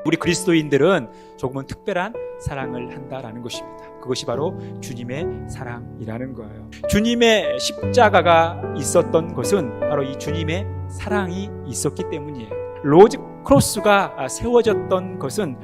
우리 그리스도인들은 조금은 특별한 사랑을 한다라는 것입니다. 그것이 바로 주님의 사랑이라는 거예요. 주님의 십자가가 있었던 것은 바로 이 주님의 사랑이 있었기 때문이에요. 로즈 크로스가 세워졌던 것은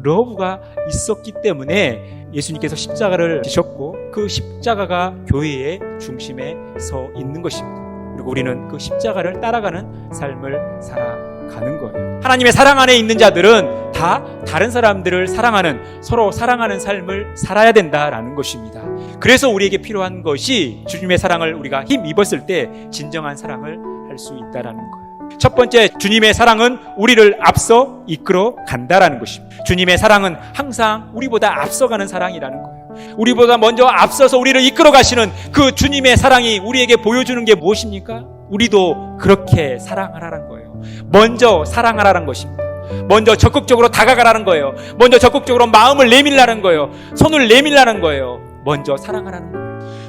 러브가 있었기 때문에 예수님께서 십자가를 지셨고 그 십자가가 교회의 중심에 서 있는 것입니다. 그리고 우리는 그 십자가를 따라가는 삶을 살아가는 거예요. 하나님의 사랑 안에 있는 자들은 다 다른 사람들을 사랑하는, 서로 사랑하는 삶을 살아야 된다라는 것입니다. 그래서 우리에게 필요한 것이 주님의 사랑을 우리가 힘입었을 때 진정한 사랑을 할 수 있다라는 거예요. 첫 번째, 주님의 사랑은 우리를 앞서 이끌어 간다라는 것입니다. 주님의 사랑은 항상 우리보다 앞서가는 사랑이라는 거예요. 우리보다 먼저 앞서서 우리를 이끌어 가시는 그 주님의 사랑이 우리에게 보여주는 게 무엇입니까? 우리도 그렇게 사랑하라는 거예요. 먼저 사랑하라는 것입니다. 먼저 적극적으로 다가가라는 거예요. 먼저 적극적으로 마음을 내밀라는 거예요. 손을 내밀라는 거예요. 먼저 사랑하라는 거예요.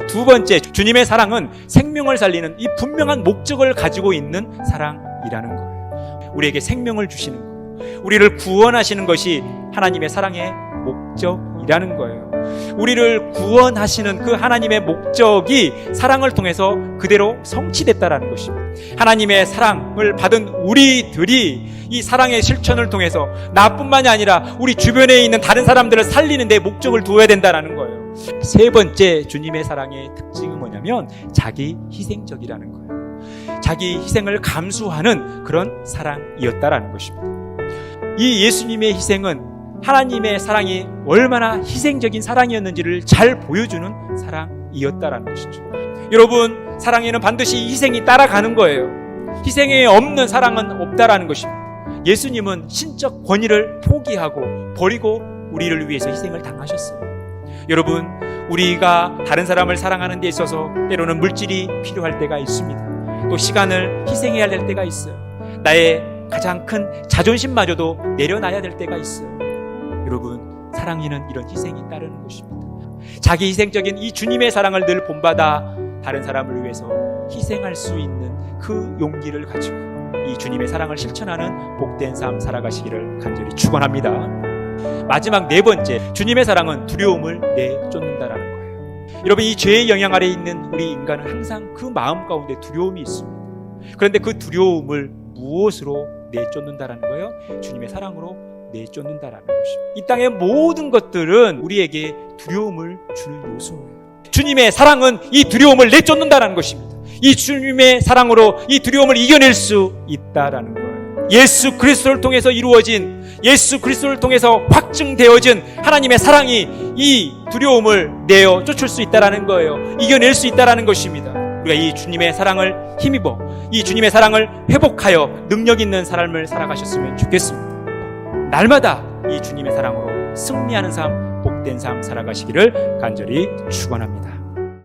두 번째, 주님의 사랑은 생명을 살리는 이 분명한 목적을 가지고 있는 사랑이라는 거예요. 우리에게 생명을 주시는 거예요. 우리를 구원하시는 것이 하나님의 사랑의 목적이라는 거예요. 우리를 구원하시는 그 하나님의 목적이 사랑을 통해서 그대로 성취됐다라는 것입니다. 하나님의 사랑을 받은 우리들이 이 사랑의 실천을 통해서 나뿐만이 아니라 우리 주변에 있는 다른 사람들을 살리는 데 목적을 두어야 된다는 거예요. 세 번째, 주님의 사랑의 특징은 뭐냐면 자기 희생적이라는 거예요. 자기 희생을 감수하는 그런 사랑이었다라는 것입니다. 이 예수님의 희생은 하나님의 사랑이 얼마나 희생적인 사랑이었는지를 잘 보여주는 사랑이었다라는 것이죠. 여러분, 사랑에는 반드시 희생이 따라가는 거예요. 희생이 없는 사랑은 없다라는 것입니다. 예수님은 신적 권위를 포기하고 버리고 우리를 위해서 희생을 당하셨어요. 여러분, 우리가 다른 사람을 사랑하는 데 있어서 때로는 물질이 필요할 때가 있습니다. 또 시간을 희생해야 될 때가 있어요. 나의 가장 큰 자존심마저도 내려놔야 될 때가 있어요. 여러분, 사랑에는 이런 희생이 따르는 것입니다. 자기 희생적인 이 주님의 사랑을 늘 본받아 다른 사람을 위해서 희생할 수 있는 그 용기를 가지고 이 주님의 사랑을 실천하는 복된 삶 살아가시기를 간절히 축원합니다. 마지막 네 번째, 주님의 사랑은 두려움을 내쫓는다라는 거예요. 여러분, 이 죄의 영향 아래 있는 우리 인간은 항상 그 마음 가운데 두려움이 있습니다. 그런데 그 두려움을 무엇으로 내쫓는다라는 거예요? 주님의 사랑으로 내쫓는다라는 것입니다. 이 땅의 모든 것들은 우리에게 두려움을 주는 요소예요. 주님의 사랑은 이 두려움을 내쫓는다라는 것입니다. 이 주님의 사랑으로 이 두려움을 이겨낼 수 있다라는 거예요. 예수 그리스도를 통해서 이루어진, 예수 그리스도를 통해서 확증되어진 하나님의 사랑이 이 두려움을 내어 쫓을 수 있다라는 거예요. 이겨낼 수 있다라는 것입니다. 우리가 이 주님의 사랑을 힘입어 이 주님의 사랑을 회복하여 능력 있는 삶을 살아가셨으면 좋겠습니다. 날마다 이 주님의 사랑으로 승리하는 삶, 복된 삶 살아가시기를 간절히 축원합니다.